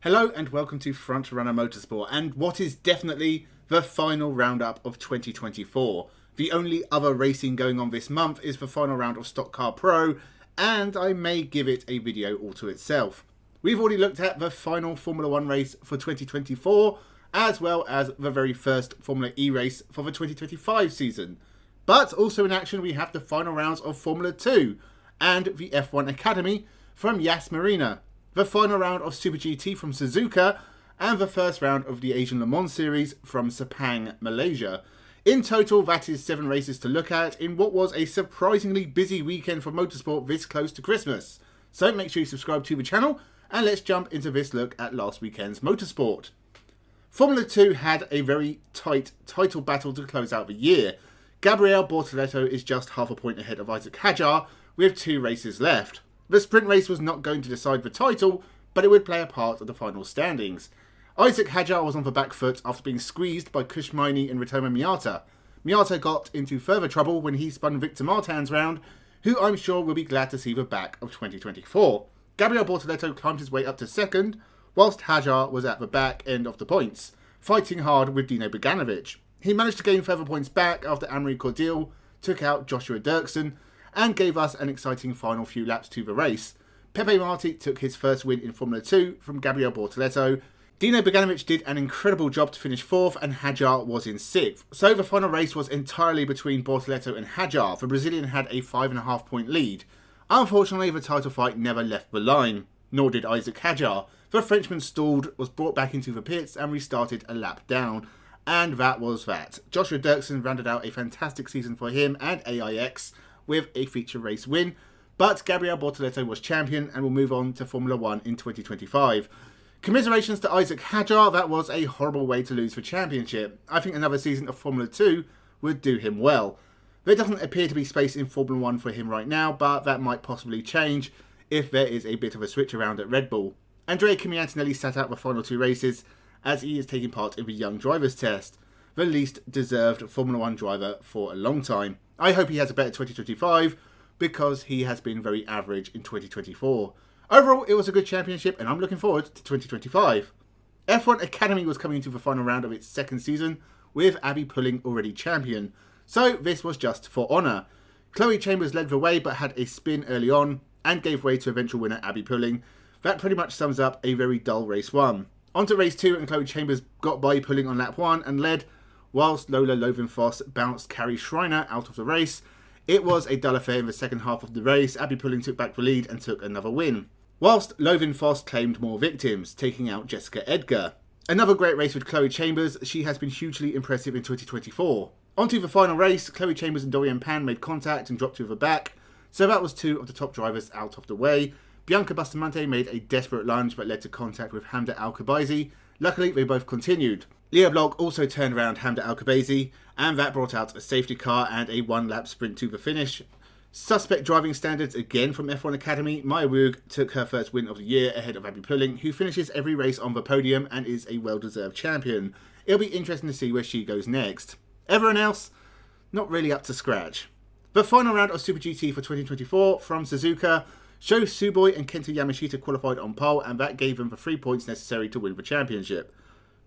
Hello and welcome to Frontrunner Motorsport and what is definitely the final roundup of 2024. The only other racing going on this month is the final round of Stock Car Pro, and I may give it a video all to itself. We've already looked at the final Formula 1 race for 2024, as well as the very first Formula E race for the 2025 season. But also in action we have the final rounds of Formula 2 and the F1 Academy from Yas Marina, the final round of Super GT from Suzuka, and the first round of the Asian Le Mans Series from Sepang, Malaysia. In total, that is 7 races to look at in what was a surprisingly busy weekend for motorsport this close to Christmas. So make sure you subscribe to the channel, and let's jump into this look at last weekend's motorsport. Formula 2 had a very tight title battle to close out the year. Gabriel Bortoleto is just half a point ahead of Isaac Hadjar, with 2 races left. The sprint race was not going to decide the title, but it would play a part of the final standings. Isaac Hadjar was on the back foot after being squeezed by Kushmaini and Ritomo Miata. Miata got into further trouble when he spun Victor Martin's round, who I'm sure will be glad to see the back of 2024. Gabriel Bortoleto climbed his way up to second, whilst Hadjar was at the back end of the points, fighting hard with Dino Beganovic. He managed to gain further points back after Amaury Cordial took out Joshua Dirksen, and gave us an exciting final few laps to the race. Pepe Marti took his first win in Formula 2 from Gabriel Bortoleto. Dino Beganovic did an incredible job to finish 4th, and Hadjar was in 6th. So the final race was entirely between Bortoleto and Hadjar. The Brazilian had a 5.5 point lead. Unfortunately, the title fight never left the line, nor did Isaac Hadjar. The Frenchman stalled, was brought back into the pits and restarted a lap down. And that was that. Joshua Dirksen rounded out a fantastic season for him and AIX, with a feature race win, but Gabriel Bortoleto was champion and will move on to Formula 1 in 2025. Commiserations to Isaac Hadjar, that was a horrible way to lose the championship. I think another season of Formula 2 would do him well. There doesn't appear to be space in Formula 1 for him right now, but that might possibly change if there is a bit of a switch around at Red Bull. Andrea Kimi Antonelli sat out the final 2 races as he is taking part in the Young Drivers Test, the least deserved Formula 1 driver for a long time. I hope he has a better 2025 because he has been very average in 2024. Overall, it was a good championship and I'm looking forward to 2025. F1 Academy was coming into the final round of its second season with Abby Pulling already champion, so this was just for honour. Chloe Chambers led the way but had a spin early on and gave way to eventual winner Abby Pulling. That pretty much sums up a very dull race 1. On to race 2, and Chloe Chambers got by Pulling on lap 1 and led, whilst Lola Lovenfoss bounced Carrie Schreiner out of the race. It was a dull affair in the second half of the race. Abby Pulling took back the lead and took another win, whilst Lovenfoss claimed more victims, taking out Jessica Edgar. Another great race with Chloe Chambers. She has been hugely impressive in 2024. On to the final race, Chloe Chambers and Dorian Pan made contact and dropped to the back, so that was 2 of the top drivers out of the way. Bianca Bustamante made a desperate lunge but led to contact with Hamda Al-Khabazi. Luckily, they both continued. Leah Block also turned around Hamda Al-Khabazi, and that brought out a safety car and a 1-lap sprint to the finish. Suspect driving standards again from F1 Academy. Maya Woog took her first win of the year ahead of Abby Pulling, who finishes every race on the podium and is a well-deserved champion. It'll be interesting to see where she goes next. Everyone else, not really up to scratch. The final round of Super GT for 2024 from Suzuka. Sho Suboi and Kenta Yamashita qualified on pole, and that gave them the 3 points necessary to win the championship.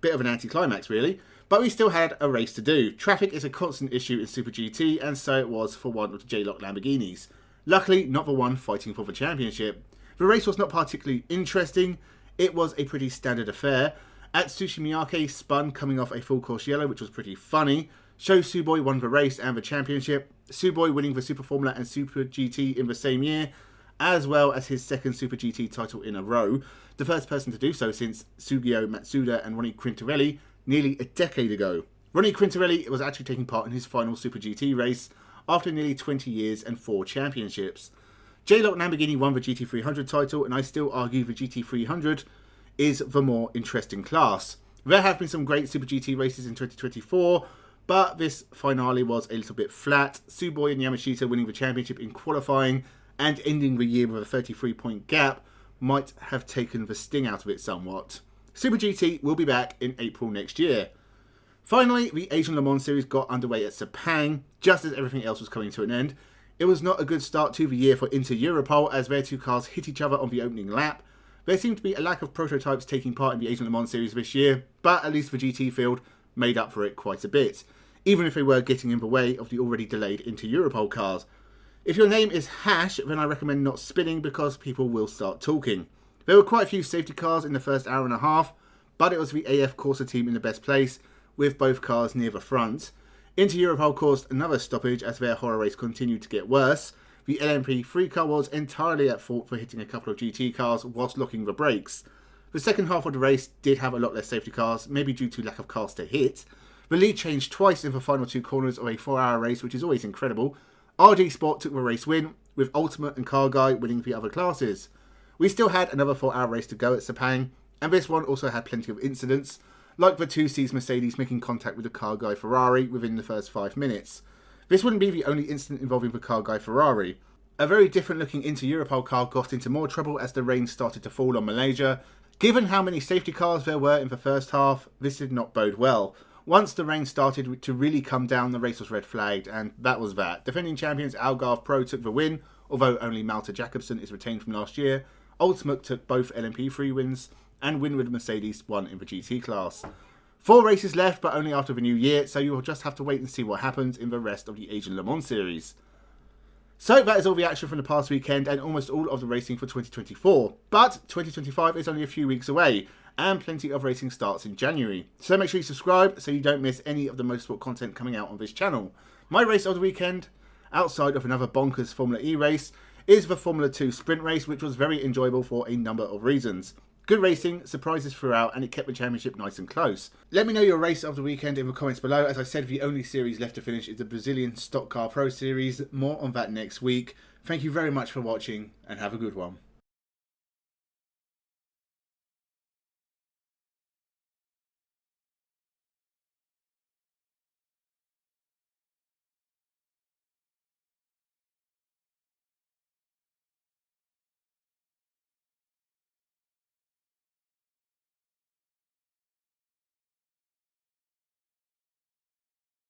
Bit of an anticlimax really, but we still had a race to do. Traffic is a constant issue in Super GT, and so it was for one of the J-Lock Lamborghinis. Luckily, not the one fighting for the championship. The race was not particularly interesting. It was a pretty standard affair. Atsushi Miyake spun coming off a full course yellow, which was pretty funny. Sho Suboi won the race and the championship. Suboi winning the Super Formula and Super GT in the same year, as well as his second Super GT title in a row, the first person to do so since Sugio Matsuda and Ronnie Quintarelli nearly a decade ago. Ronnie Quintarelli was actually taking part in his final Super GT race after nearly 20 years and 4 championships. J-Lock Lamborghini won the GT300 title, and I still argue the GT300 is the more interesting class. There have been some great Super GT races in 2024, but this finale was a little bit flat. Suboi and Yamashita winning the championship in qualifying and ending the year with a 33-point gap might have taken the sting out of it somewhat. Super GT will be back in April next year. Finally, the Asian Le Mans Series got underway at Sepang, just as everything else was coming to an end. It was not a good start to the year for Inter Europol, as their 2 cars hit each other on the opening lap. There seemed to be a lack of prototypes taking part in the Asian Le Mans series this year, but at least the GT field made up for it quite a bit, even if they were getting in the way of the already delayed Inter-Europol cars. If your name is Hash, then I recommend not spinning because people will start talking. There were quite a few safety cars in the first hour and a half, but it was the AF Corsa team in the best place, with both cars near the front. Inter-Europol caused another stoppage as their horror race continued to get worse. The LMP3 car was entirely at fault for hitting a couple of GT cars whilst locking the brakes. The second half of the race did have a lot less safety cars, maybe due to lack of cars to hit. The lead changed twice in the final 2 corners of a 4-hour race, which is always incredible. RG Sport took the race win, with Ultimate and Car Guy winning the other classes. We still had another 4-hour race to go at Sepang, and this one also had plenty of incidents, like the 2C's Mercedes making contact with the Car Guy Ferrari within the first 5 minutes. This wouldn't be the only incident involving the Car Guy Ferrari. A very different looking Inter-Europol car got into more trouble as the rain started to fall on Malaysia. Given how many safety cars there were in the first half, this did not bode well. Once the rain started to really come down, the race was red flagged, and that was that. Defending champions Algarve Pro took the win, although only Malte Jacobsen is retained from last year. Ultimate took both LMP3 wins, and Winward Mercedes won in the GT class. 4 races left, but only after the new year, so you will just have to wait and see what happens in the rest of the Asian Le Mans series. So that is all the action from the past weekend and almost all of the racing for 2024. But 2025 is only a few weeks away, and plenty of racing starts in January. So make sure you subscribe so you don't miss any of the motorsport content coming out on this channel. My race of the weekend, outside of another bonkers Formula E race, is the Formula 2 sprint race, which was very enjoyable for a number of reasons. Good racing, surprises throughout, and it kept the championship nice and close. Let me know your race of the weekend in the comments below. As I said, the only series left to finish is the Brazilian Stock Car Pro Series. More on that next week. Thank you very much for watching, and have a good one.